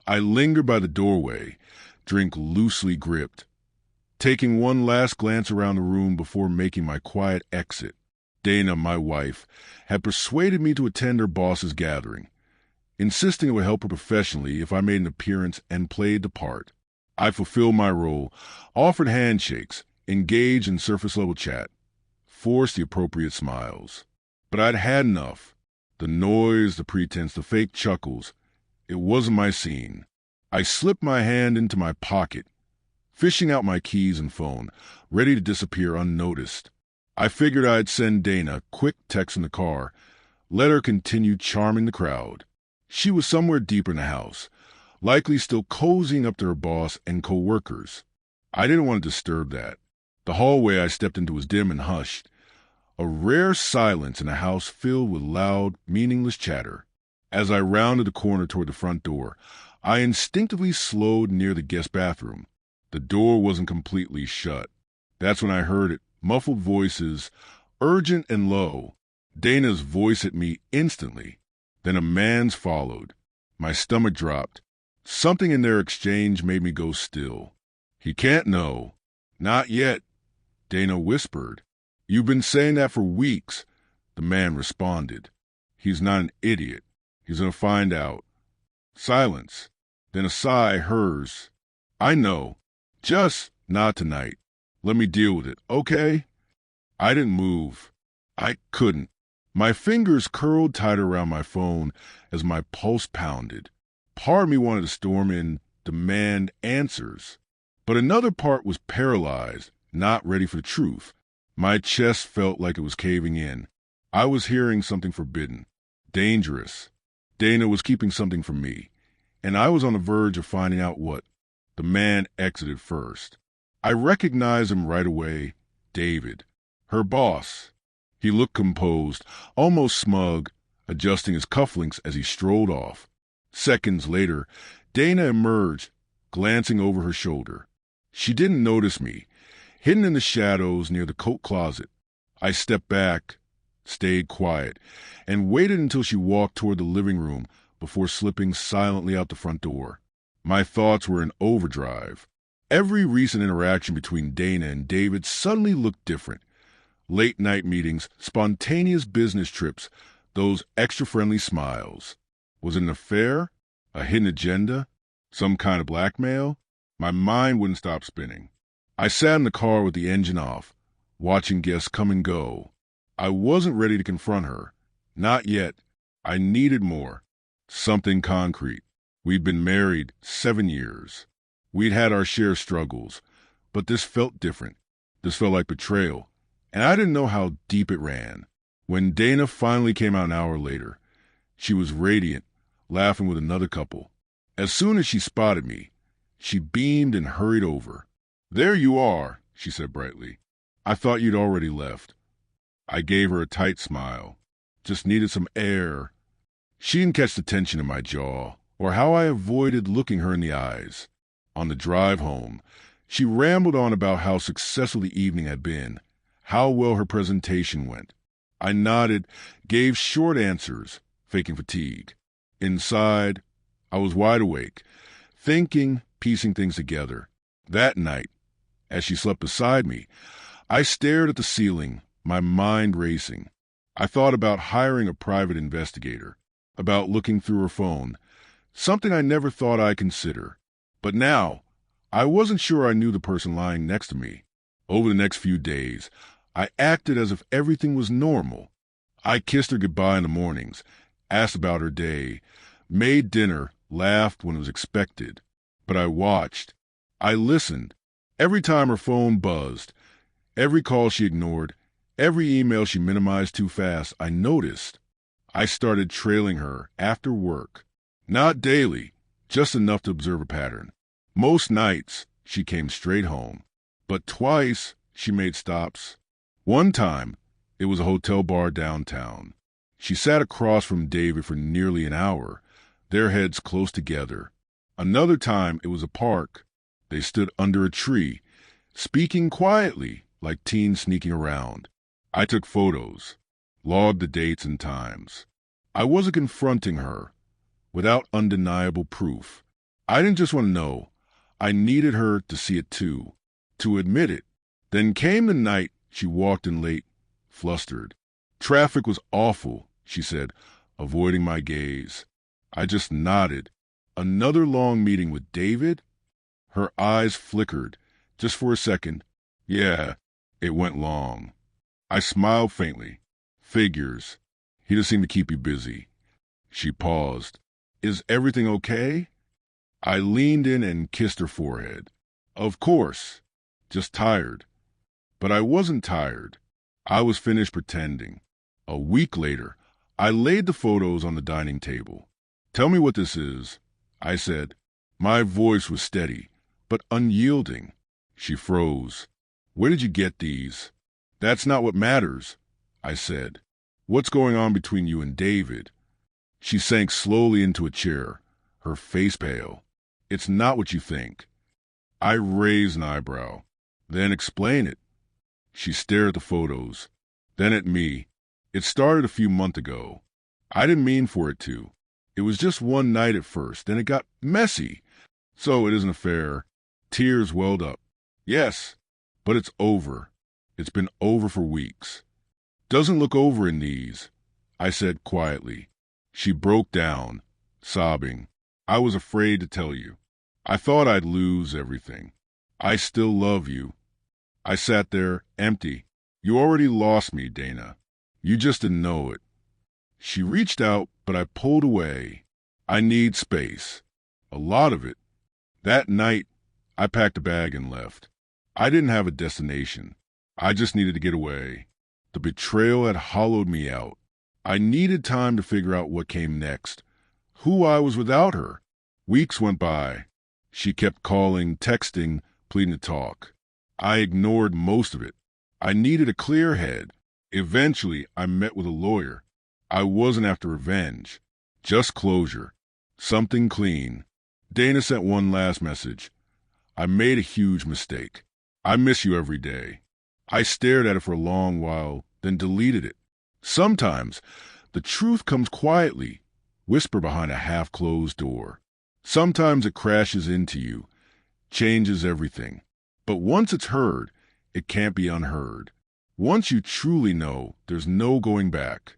I linger by the doorway, drink loosely gripped, taking one last glance around the room before making my quiet exit. Dana, my wife, had persuaded me to attend her boss's gathering, insisting it would help her professionally if I made an appearance and played the part. I fulfilled my role, offered handshakes, engaged in surface-level chat, forced the appropriate smiles. But I'd had enough. The noise, the pretense, the fake chuckles. It wasn't my scene. I slipped my hand into my pocket, fishing out my keys and phone, ready to disappear unnoticed. I figured I'd send Dana a quick text in the car, let her continue charming the crowd. She was somewhere deeper in the house, likely still cozying up to her boss and co-workers. I didn't want to disturb that. The hallway I stepped into was dim and hushed, a rare silence in a house filled with loud, meaningless chatter. As I rounded the corner toward the front door, I instinctively slowed near the guest bathroom. The door wasn't completely shut. That's when I heard it, muffled voices, urgent and low. Dana's voice at me instantly. Then a man's followed. My stomach dropped. Something in their exchange made me go still. "He can't know." "Not yet," Dana whispered. "You've been saying that for weeks," the man responded. "He's not an idiot. He's gonna find out." Silence. Then a sigh, hers. "I know. Just not tonight. Let me deal with it, okay?" I didn't move. I couldn't. My fingers curled tighter around my phone as my pulse pounded. Part of me wanted to storm in, demand answers. But another part was paralyzed, not ready for the truth. My chest felt like it was caving in. I was hearing something forbidden, dangerous. Dana was keeping something from me, and I was on the verge of finding out what. The man exited first. I recognized him right away. David, her boss. He looked composed, almost smug, adjusting his cufflinks as he strolled off. Seconds later, Dana emerged, glancing over her shoulder. She didn't notice me, hidden in the shadows near the coat closet. I stepped back, stayed quiet, and waited until she walked toward the living room before slipping silently out the front door. My thoughts were in overdrive. Every recent interaction between Dana and David suddenly looked different. Late-night meetings, spontaneous business trips, those extra-friendly smiles. Was it an affair? A hidden agenda? Some kind of blackmail? My mind wouldn't stop spinning. I sat in the car with the engine off, watching guests come and go. I wasn't ready to confront her. Not yet. I needed more. Something concrete. We'd been married 7 years. We'd had our share of struggles, but this felt different. This felt like betrayal, and I didn't know how deep it ran. When Dana finally came out an hour later, she was radiant, laughing with another couple. As soon as she spotted me, she beamed and hurried over. "There you are," she said brightly. "I thought you'd already left." I gave her a tight smile. Just needed some air. She didn't catch the tension in my jaw, or how I avoided looking her in the eyes. On the drive home, she rambled on about how successful the evening had been, how well her presentation went. I nodded, gave short answers, faking fatigue. Inside, I was wide awake, thinking, piecing things together. That night, as she slept beside me, I stared at the ceiling, my mind racing. I thought about hiring a private investigator, about looking through her phone, something I never thought I'd consider. But now, I wasn't sure I knew the person lying next to me. Over the next few days, I acted as if everything was normal. I kissed her goodbye in the mornings, asked about her day, made dinner, laughed when it was expected. But I watched. I listened. Every time her phone buzzed, every call she ignored, every email she minimized too fast, I noticed. I started trailing her after work. Not daily, just enough to observe a pattern. Most nights, she came straight home. But twice, she made stops. One time, it was a hotel bar downtown. She sat across from David for nearly an hour, their heads close together. Another time, it was a park. They stood under a tree, speaking quietly, like teens sneaking around. I took photos, logged the dates and times. I wasn't confronting her, without undeniable proof. I didn't just want to know. I needed her to see it too, to admit it. Then came the night she walked in late, flustered. Traffic was awful, she said, avoiding my gaze. I just nodded. Another long meeting with David? Her eyes flickered, just for a second. Yeah, it went long. I smiled faintly. Figures. He just seemed to keep you busy. She paused. Is everything okay? I leaned in and kissed her forehead. Of course. Just tired. But I wasn't tired. I was finished pretending. A week later, I laid the photos on the dining table. Tell me what this is, I said. My voice was steady, but unyielding. She froze. Where did you get these? That's not what matters, I said. What's going on between you and David? She sank slowly into a chair, her face pale. It's not what you think. I raised an eyebrow. Then explain it. She stared at the photos, then at me. It started a few months ago. I didn't mean for it to. It was just one night at first, then it got messy. So it isn't a fair. Tears welled up. Yes, but it's over. It's been over for weeks. Doesn't look over in these, I said quietly. She broke down, sobbing. I was afraid to tell you. I thought I'd lose everything. I still love you. I sat there, empty. You already lost me, Dana. You just didn't know it. She reached out, but I pulled away. I need space. A lot of it. That night, I packed a bag and left. I didn't have a destination. I just needed to get away. The betrayal had hollowed me out. I needed time to figure out what came next, who I was without her. Weeks went by. She kept calling, texting, pleading to talk. I ignored most of it. I needed a clear head. Eventually, I met with a lawyer. I wasn't after revenge, just closure. Something clean. Dana sent one last message. I made a huge mistake. I miss you every day. I stared at it for a long while, then deleted it. Sometimes, the truth comes quietly, whisper behind a half-closed door. Sometimes it crashes into you, changes everything. But once it's heard, it can't be unheard. Once you truly know, there's no going back.